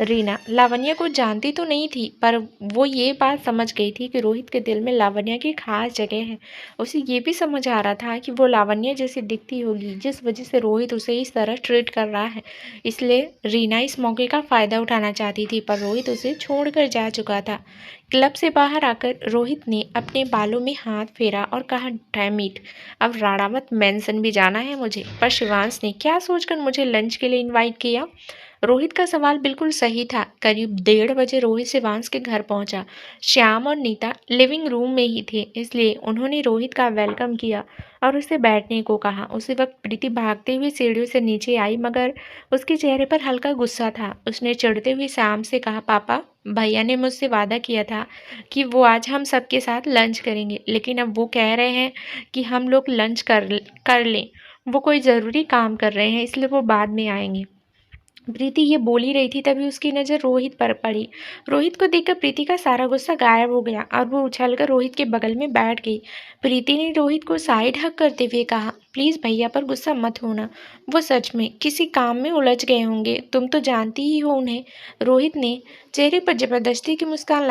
रीना लावण्या को जानती तो नहीं थी, पर वो ये बात समझ गई थी कि रोहित के दिल में लावण्या की खास जगह है। उसे ये भी समझ आ रहा था कि वो लावण्या जैसी दिखती होगी, जिस वजह से रोहित उसे इस तरह ट्रीट कर रहा है। इसलिए रीना इस मौके का फ़ायदा उठाना चाहती थी, पर रोहित उसे छोड़कर जा चुका था। क्लब से बाहर आकर रोहित ने अपने बालों में हाथ फेरा और कहा, डैम इट, अब राणावत मेंशन भी जाना है मुझे। पर शिवांश ने क्या सोचकर मुझे लंच के लिए इनवाइट किया? रोहित का सवाल बिल्कुल सही था। करीब 1:30 बजे रोहित शिवांश के घर पहुंचा। श्याम और नीता लिविंग रूम में ही थे, इसलिए उन्होंने रोहित का वेलकम किया और उसे बैठने को कहा। उसी वक्त प्रीति भागते हुए सीढ़ियों से नीचे आई, मगर उसके चेहरे पर हल्का गुस्सा था। उसने चिढ़ते हुए श्याम से कहा, पापा, भैया ने मुझसे वादा किया था कि वो आज हम सबके साथ लंच करेंगे, लेकिन अब वो कह रहे हैं कि हम लोग लंच कर लें। वो कोई ज़रूरी काम कर रहे हैं, इसलिए वो बाद में आएंगे। प्रीति ये बोल ही रही थी, तभी उसकी नज़र रोहित पर पड़ी। रोहित को देखकर प्रीति का सारा गुस्सा गायब हो गया और वो उछलकर रोहित के बगल में बैठ गई। प्रीति ने रोहित को साइड हक करते हुए कहा, प्लीज़ भैया पर गुस्सा मत होना, वो सच में किसी काम में उलझ गए होंगे, तुम तो जानती ही हो उन्हें। रोहित ने चेहरे पर जबरदस्ती की मुस्कान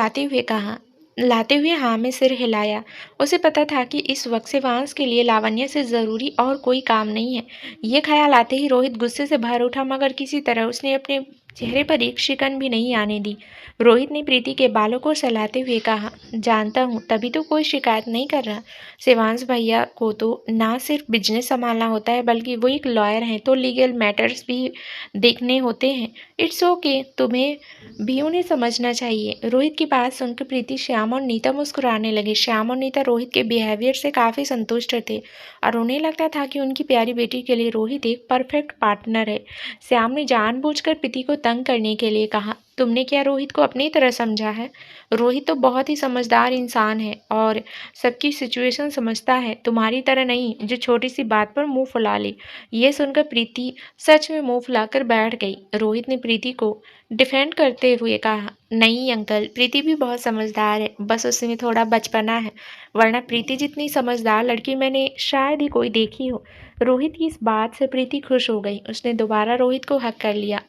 लाते हुए हाँ में सिर हिलाया। उसे पता था कि इस वक्त शिवांश के लिए लावण्य से ज़रूरी और कोई काम नहीं है। ये ख्याल आते ही रोहित गुस्से से भर उठा, मगर किसी तरह उसने अपने चेहरे पर एक शिकन भी नहीं आने दी। रोहित ने प्रीति के बालों को सहलाते हुए कहा, जानता हूँ, तभी तो कोई शिकायत नहीं कर रहा। शिवांश भैया को तो ना सिर्फ बिजनेस संभालना होता है, बल्कि वो एक लॉयर हैं, तो लीगल मैटर्स भी देखने होते हैं। इट्स ओके, तुम्हें भी उन्हें समझना चाहिए। रोहित की बात सुनकर प्रीति, श्याम और नीता मुस्कुराने लगे। श्याम और नीता रोहित के बिहेवियर से काफ़ी संतुष्ट थे और उन्हें लगता था कि उनकी प्यारी बेटी के लिए रोहित एक परफेक्ट पार्टनर है। श्याम ने जानबूझकर प्रीति को तंग करने के लिए कहा, तुमने क्या रोहित को अपनी तरह समझा है? रोहित तो बहुत ही समझदार इंसान है और सबकी सिचुएशन समझता है, तुम्हारी तरह नहीं जो छोटी सी बात पर मुंह फुला ले। ये सुनकर प्रीति सच में मुंह फुलाकर बैठ गई। रोहित ने प्रीति को डिफेंड करते हुए कहा, नहीं अंकल, प्रीति भी बहुत समझदार है, बस उसमें थोड़ा बचपना है, वरना प्रीति जितनी समझदार लड़की मैंने शायद ही कोई देखी हो। रोहित की इस बात से प्रीति खुश हो गई। उसने दोबारा रोहित को हक कर लिया,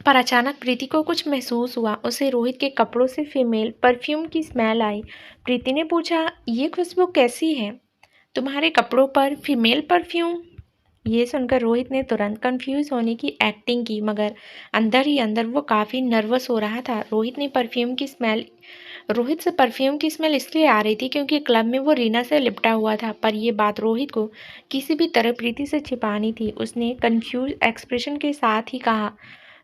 पर अचानक प्रीति को कुछ महसूस हुआ। उसे रोहित के कपड़ों से फीमेल परफ्यूम की स्मेल आई। प्रीति ने पूछा, ये खुशबू कैसी है? तुम्हारे कपड़ों पर फीमेल परफ्यूम? ये सुनकर रोहित ने तुरंत कंफ्यूज होने की एक्टिंग की, मगर अंदर ही अंदर वो काफ़ी नर्वस हो रहा था। रोहित से परफ्यूम की स्मेल इसलिए आ रही थी क्योंकि क्लब में वो रीना से लिपटा हुआ था, पर ये बात रोहित को किसी भी तरह प्रीति से छिपानी थी। उसने कंफ्यूज एक्सप्रेशन के साथ ही कहा,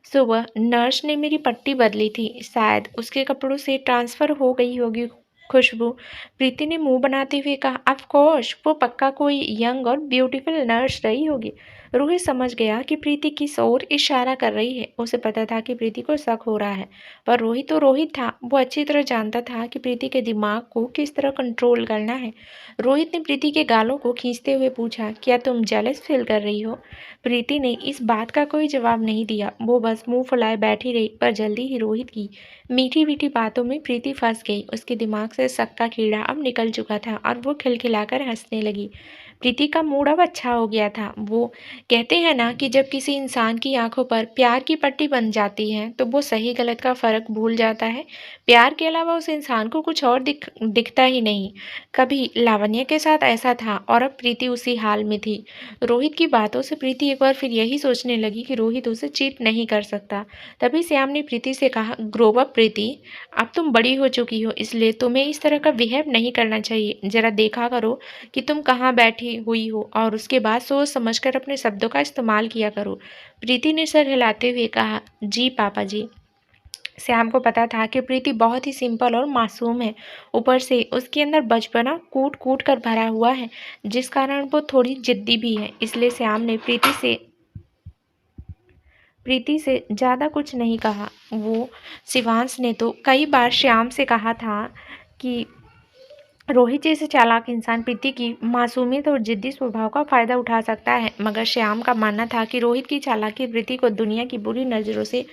सुबह नर्स ने मेरी पट्टी बदली थी, शायद उसके कपड़ों से ट्रांसफ़र हो गई होगी खुशबू। प्रीति ने मुंह बनाते हुए कहा, ऑफ कोर्स, वो पक्का कोई यंग और ब्यूटीफुल नर्स रही होगी। रोहित समझ गया कि प्रीति किस ओर इशारा कर रही है। उसे पता था कि प्रीति को शक हो रहा है, पर रोहित तो रोहित था। वो अच्छी तरह जानता था कि प्रीति के दिमाग को किस तरह कंट्रोल करना है। रोहित ने प्रीति के गालों को खींचते हुए पूछा, क्या तुम जेलस फील कर रही हो? प्रीति ने इस बात का कोई जवाब नहीं दिया। वो बस मुंह फुलाए बैठी रही, पर जल्दी ही रोहित की मीठी मीठी बातों में प्रीति फंस गई। उसके दिमाग से शक का कीड़ा अब निकल चुका था और वो खिलखिलाकर हंसने लगी। प्रीति का मूड अब अच्छा हो गया था। वो कहते हैं ना कि जब किसी इंसान की आंखों पर प्यार की पट्टी बन जाती है तो वो सही गलत का फर्क भूल जाता है। प्यार के अलावा उस इंसान को कुछ और दिखता ही नहीं। कभी लावण्य के साथ ऐसा था और अब प्रीति उसी हाल में थी। रोहित की बातों से प्रीति एक बार फिर यही सोचने लगी कि रोहित उसे चीट नहीं कर सकता। तभी श्याम ने प्रीति से कहा, ग्रो अप प्रीति, अब तुम बड़ी हो चुकी हो, इसलिए तुम्हें इस तरह का बिहेव नहीं करना चाहिए। जरा देखा करो कि तुम कहाँ बैठी हुई हो और उसके बाद सोच समझकर अपने शब्दों का इस्तेमाल किया करो। प्रीति ने सर हिलाते हुए कहा, जी पापा जी। श्याम को पता था कि प्रीति बहुत ही सिंपल और मासूम है। ऊपर से उसके अंदर बचपना कूट कूट कर भरा हुआ है, जिस कारण वो थोड़ी जिद्दी भी है। इसलिए श्याम ने प्रीति से ज़्यादा कुछ नहीं कहा। वो शिवांश ने तो कई बार श्याम से कहा था कि रोहित जैसे चालाक इंसान प्रीति की मासूमियत और जिद्दी स्वभाव का फायदा उठा सकता है, मगर श्याम का मानना था कि रोहित की चालाकी प्रीति को दुनिया की बुरी नज़रों से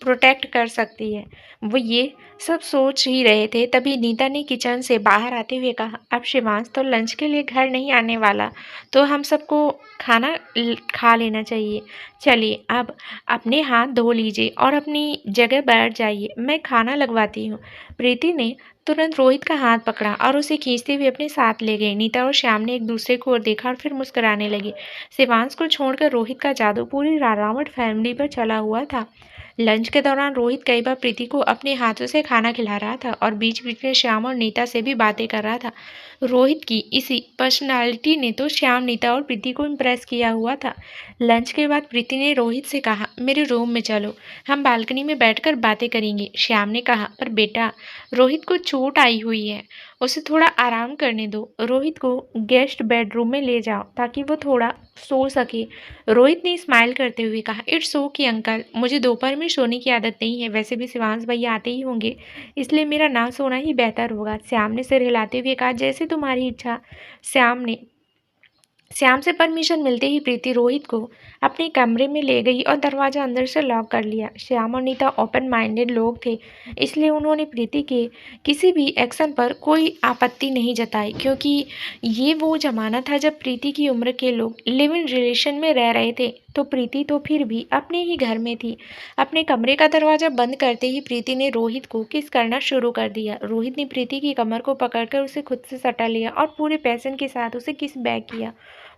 प्रोटेक्ट कर सकती है। वो ये सब सोच ही रहे थे, तभी नीता ने किचन से बाहर आते हुए कहा, अब शिवांश तो लंच के लिए घर नहीं आने वाला, तो हम सबको खाना खा लेना चाहिए। चलिए अब अपने हाथ धो लीजिए और अपनी जगह बैठ जाइए, मैं खाना लगवाती हूँ। प्रीति ने तुरंत रोहित का हाथ पकड़ा और उसे खींचते हुए अपने साथ ले गए। नीता और श्याम ने एक दूसरे को ओर देखा और फिर मुस्कुराने लगे। शिवांश को छोड़कर रोहित का जादू पूरी रावत फैमिली पर चला हुआ था। लंच के दौरान रोहित कई बार प्रीति को अपने हाथों से खाना खिला रहा था और बीच बीच में श्याम और नीता से भी बातें कर रहा था। रोहित की इसी पर्सनालिटी ने तो श्याम, नीता और प्रीति को इम्प्रेस किया हुआ था। लंच के बाद प्रीति ने रोहित से कहा, मेरे रूम में चलो, हम बालकनी में बैठकर बातें करेंगे। श्याम ने कहा, पर बेटा, रोहित को चोट आई हुई है, उसे थोड़ा आराम करने दो। रोहित को गेस्ट बेडरूम में ले जाओ ताकि वो थोड़ा सो सके। रोहित ने स्माइल करते हुए कहा, इट्स ओके अंकल, मुझे दोपहर में सोने की आदत नहीं है। वैसे भी शिवांश भैया आते ही होंगे, इसलिए मेरा ना सोना ही बेहतर होगा। श्याम ने सिर हिलाते हुए कहा, जैसे तुम्हारी इच्छा। श्याम से परमिशन मिलते ही प्रीति रोहित को अपने कमरे में ले गई और दरवाज़ा अंदर से लॉक कर लिया। श्याम और नीता ओपन माइंडेड लोग थे, इसलिए उन्होंने प्रीति के किसी भी एक्शन पर कोई आपत्ति नहीं जताई, क्योंकि ये वो ज़माना था जब प्रीति की उम्र के लोग लिव इन रिलेशन में रह रहे थे, तो प्रीति तो फिर भी अपने ही घर में थी। अपने कमरे का दरवाज़ा बंद करते ही प्रीति ने रोहित को किस करना शुरू कर दिया। रोहित ने प्रीति की कमर को पकड़कर उसे खुद से सटा लिया और पूरे पैशन के साथ उसे किस बैक किया।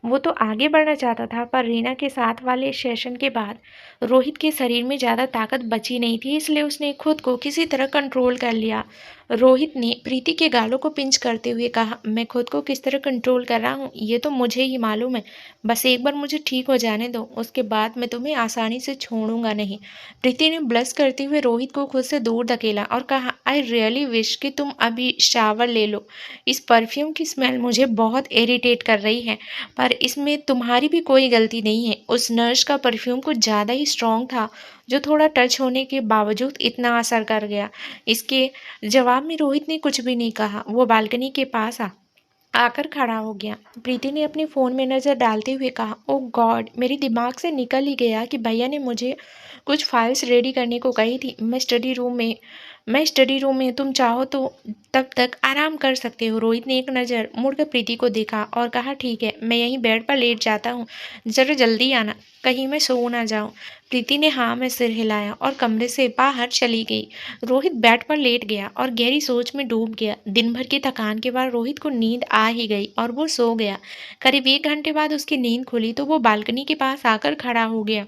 वो तो आगे बढ़ना चाहता था, पर रीना के साथ वाले सेशन के बाद रोहित के शरीर में ज़्यादा ताकत बची नहीं थी, इसलिए उसने खुद को किसी तरह कंट्रोल कर लिया। रोहित ने प्रीति के गालों को पिंच करते हुए कहा, मैं खुद को किस तरह कंट्रोल कर रहा हूँ ये तो मुझे ही मालूम है, बस एक बार मुझे ठीक हो जाने दो, उसके बाद मैं तुम्हें आसानी से छोड़ूंगा नहीं। प्रीति ने ब्लश करते हुए रोहित को खुद से दूर धकेला और कहा, आई रियली विश कि तुम अभी शावर ले लो। इस परफ्यूम की स्मेल मुझे बहुत इरिटेट कर रही है, पर इसमें तुम्हारी भी कोई गलती नहीं है। उस नर्स का परफ्यूम कुछ ज़्यादा ही स्ट्रॉन्ग था, जो थोड़ा टच होने के बावजूद इतना असर कर गया। इसके जवाब में रोहित ने कुछ भी नहीं कहा। वो बालकनी के पास आकर खड़ा हो गया। प्रीति ने अपने फ़ोन में नज़र डालते हुए कहा, ओ गॉड, मेरे दिमाग से निकल ही गया कि भैया ने मुझे कुछ फाइल्स रेडी करने को कही थी। मैं स्टडी रूम में मैं स्टडी रूम में, तुम चाहो तो तब तक आराम कर सकते हो। रोहित ने एक नज़र मुड़कर प्रीति को देखा और कहा, ठीक है, मैं यहीं बेड पर लेट जाता हूँ, जरा जल्दी आना, कहीं मैं सो ना जाऊँ। प्रीति ने हाँ में सिर हिलाया और कमरे से बाहर चली गई। रोहित बेड पर लेट गया और गहरी सोच में डूब गया। दिन भर की थकान के बाद रोहित को नींद आ ही गई और वो सो गया। करीब 1 घंटे बाद उसकी नींद खुली तो वो बालकनी के पास आकर खड़ा हो गया।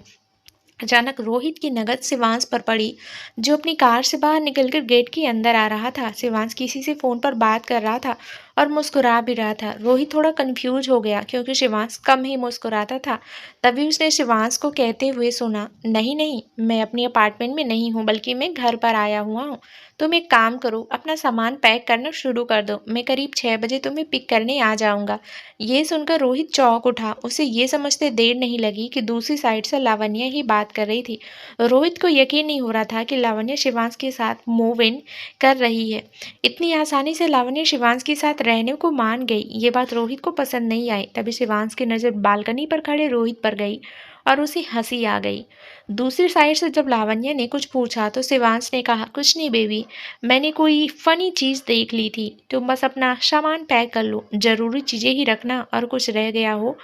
अचानक रोहित की नज़र शिवांश पर पड़ी, जो अपनी कार से बाहर निकलकर गेट के अंदर आ रहा था। शिवांश किसी से फ़ोन पर बात कर रहा था और मुस्कुरा भी रहा था। रोहित थोड़ा कंफ्यूज हो गया क्योंकि शिवांश कम ही मुस्कुराता था। तभी उसने शिवांश को कहते हुए सुना, नहीं नहीं, मैं अपनी अपार्टमेंट में नहीं हूँ, बल्कि मैं घर पर आया हुआ हूँ। तुम एक काम करो, अपना सामान पैक करना शुरू कर दो, मैं करीब 6 बजे तुम्हें पिक करने आ जाऊँगा। ये सुनकर रोहित चौंक उठा। उसे ये समझते देर नहीं लगी कि दूसरी साइड से लावण्या ही बात कर रही थी। रोहित को यकीन नहीं हो रहा था कि लावण्या शिवांश के साथ मूव इन कर रही है। इतनी आसानी से लावण्या शिवांश के साथ रहने को मान गई, ये बात रोहित को पसंद नहीं आई। तभी शिवांश की नज़र बालकनी पर खड़े रोहित पर गई और उसे हंसी आ गई। दूसरी साइड से जब लावण्या ने कुछ पूछा तो शिवांश ने कहा, कुछ नहीं बेबी, मैंने कोई फ़नी चीज़ देख ली थी, तुम बस अपना सामान पैक कर लो, ज़रूरी चीज़ें ही रखना, और कुछ रह गया हो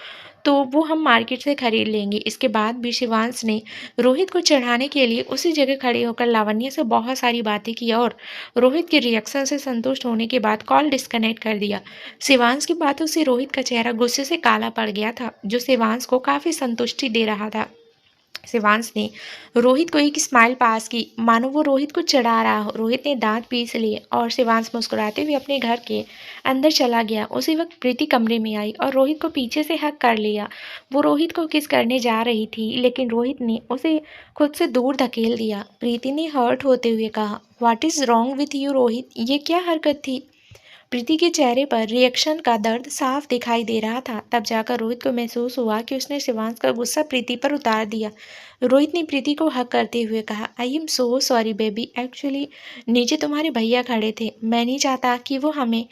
तो वो हम मार्केट से खरीद लेंगे। इसके बाद भी शिवांश ने रोहित को चढ़ाने के लिए उसी जगह खड़े होकर लावण्या से बहुत सारी बातें की और रोहित के रिएक्शन से संतुष्ट होने के बाद कॉल डिस्कनेक्ट कर दिया। शिवांश की बातों से रोहित का चेहरा गुस्से से काला पड़ गया था, जो शिवांश को काफ़ी संतुष्टि दे रहा था। शिवांश ने रोहित को एक स्माइल पास की, मानो वो रोहित को चढ़ा रहा हो। रोहित ने दांत पीस लिए और शिवांश मुस्कुराते हुए अपने घर के अंदर चला गया। उसी वक्त प्रीति कमरे में आई और रोहित को पीछे से हक कर लिया। वो रोहित को किस करने जा रही थी, लेकिन रोहित ने उसे खुद से दूर धकेल दिया। प्रीति ने हर्ट होते हुए कहा, what is wrong with you Rohit, ये क्या हरकत थी। प्रीति के चेहरे पर रिएक्शन का दर्द साफ दिखाई दे रहा था। तब जाकर रोहित को महसूस हुआ कि उसने शिवांश का गुस्सा प्रीति पर उतार दिया। रोहित ने प्रीति को हक करते हुए कहा, I am so sorry baby, actually नीचे तुम्हारे भैया खड़े थे, मैं नहीं चाहता कि वो हमें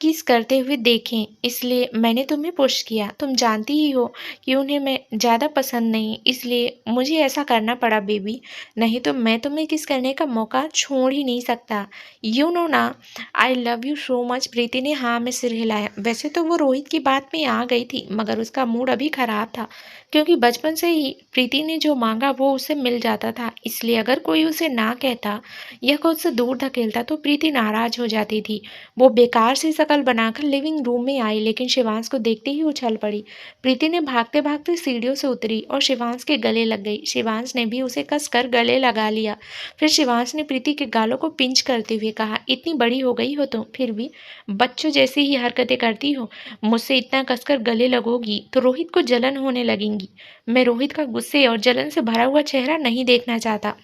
किस करते हुए देखें, इसलिए मैंने तुम्हें पुश किया। तुम जानती ही हो कि उन्हें मैं ज़्यादा पसंद नहीं, इसलिए मुझे ऐसा करना पड़ा बेबी, नहीं तो मैं तुम्हें किस करने का मौका छोड़ ही नहीं सकता। यू नो ना, I love you so much. Preeti ने हाँ में सिर हिलाया। वैसे तो वो रोहित की बात में आ गई थी, मगर उसका मूड अभी खराब था, क्योंकि बचपन से ही प्रीति ने जो मांगा वो उसे मिल जाता था। इसलिए अगर कोई उसे ना कहता या खुद से दूर धकेलता तो प्रीति नाराज हो जाती थी। वो बेकार सी शकल बनाकर लिविंग रूम में आई, लेकिन शिवांश को देखते ही उछल पड़ी। प्रीति ने भागते भागते सीढ़ियों से उतरी और शिवांश के गले लग गई। शिवांश ने भी उसे कसकर गले लगा लिया। फिर शिवांश ने प्रीति के गालों को पिंच करते हुए कहा, इतनी बड़ी हो गई हो तुम, फिर भी बच्चों जैसी ही हरकतें करती हो। मुझसे इतना कसकर गले लगोगी तो रोहित को जलन होने लगेगी। मैं रोहित का गुस्से और जलन से भरा हुआ चेहरा नहीं देखना चाहता।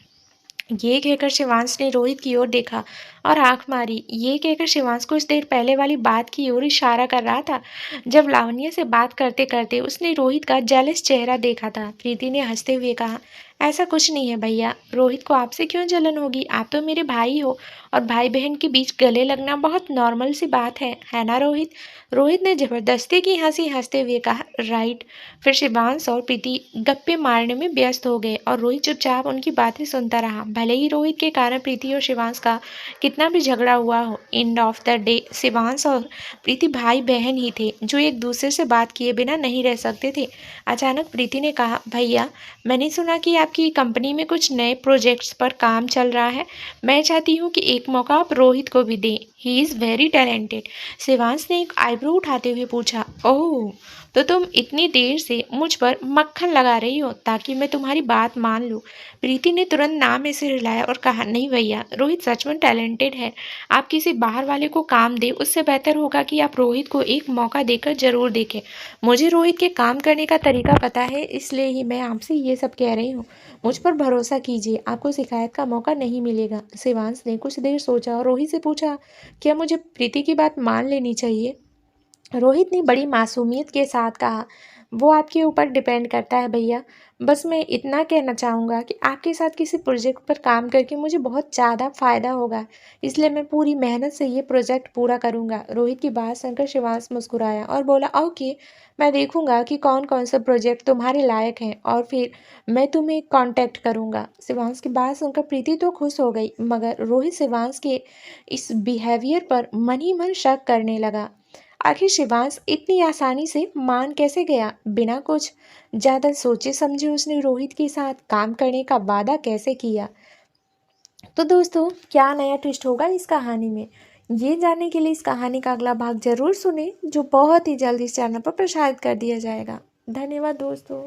ये कहकर शिवांश ने रोहित की ओर देखा और आंख मारी। ये कहकर शिवांश कुछ देर पहले वाली बात की ओर इशारा कर रहा था, जब लावण्या से बात करते करते उसने रोहित का जेलस चेहरा देखा था। प्रीति ने हंसते हुए कहा, ऐसा कुछ नहीं है भैया, रोहित को आपसे क्यों जलन होगी, आप तो मेरे भाई हो और भाई बहन के बीच गले लगना बहुत नॉर्मल सी बात है ना रोहित। रोहित ने जबरदस्ती की हंसी हंसते हुए कहा, राइट। फिर शिवांश और प्रीति गप्पे मारने में व्यस्त हो गए और रोहित चुपचाप उनकी बातें सुनता रहा। भले ही रोहित के कारण प्रीति और शिवांश का कितना भी झगड़ा हुआ हो, end of the day Shivansh और प्रीति भाई बहन ही थे, जो एक दूसरे से बात किए बिना नहीं रह सकते थे। अचानक प्रीति ने कहा, भैया, मैंने सुना कि आपकी कंपनी में कुछ नए प्रोजेक्ट्स पर काम चल रहा है। मैं चाहती हूँ कि एक मौका आप रोहित को भी दें, he is very talented. Shivansh ने एक आईब्रो उठाते हुए पूछा, ओह, तो तुम इतनी देर से मुझ पर मक्खन लगा रही हो ताकि मैं तुम्हारी बात मान लूँ। प्रीति ने तुरंत नाम में सिर हिलाया और कहा, नहीं भैया, रोहित सच में टैलेंटेड है। आप किसी बाहर वाले को काम दें, उससे बेहतर होगा कि आप रोहित को एक मौका देकर ज़रूर देखें। मुझे रोहित के काम करने का तरीका पता है, इसलिए ही मैं आपसे ये सब कह रही हूँ। मुझ पर भरोसा कीजिए, आपको शिकायत का मौका नहीं मिलेगा। शिवांश ने कुछ देर सोचा और रोहित से पूछा, क्या मुझे प्रीति की बात मान लेनी चाहिए। रोहित ने बड़ी मासूमियत के साथ कहा, वो आपके ऊपर डिपेंड करता है भैया। बस मैं इतना कहना चाहूँगा कि आपके साथ किसी प्रोजेक्ट पर काम करके मुझे बहुत ज़्यादा फ़ायदा होगा, इसलिए मैं पूरी मेहनत से ये प्रोजेक्ट पूरा करूँगा। रोहित की बात सुनकर शिवांश मुस्कुराया और बोला, ओके, मैं देखूँगा कि कौन कौन सा प्रोजेक्ट तुम्हारे लायक हैं और फिर मैं तुम्हें कांटेक्ट करूँगा। शिवांश की बात सुनकर प्रीति तो खुश हो गई, मगर रोहित शिवांश के इस बिहेवियर पर मन ही मन शक करने लगा। आखिर शिवांश इतनी आसानी से मान कैसे गया? बिना कुछ ज़्यादा सोचे समझे उसने रोहित के साथ काम करने का वादा कैसे किया? तो दोस्तों, क्या नया ट्विस्ट होगा इस कहानी में? ये जानने के लिए इस कहानी का अगला भाग ज़रूर सुने, जो बहुत ही जल्द इस चैनल पर प्रसारित कर दिया जाएगा। धन्यवाद दोस्तों।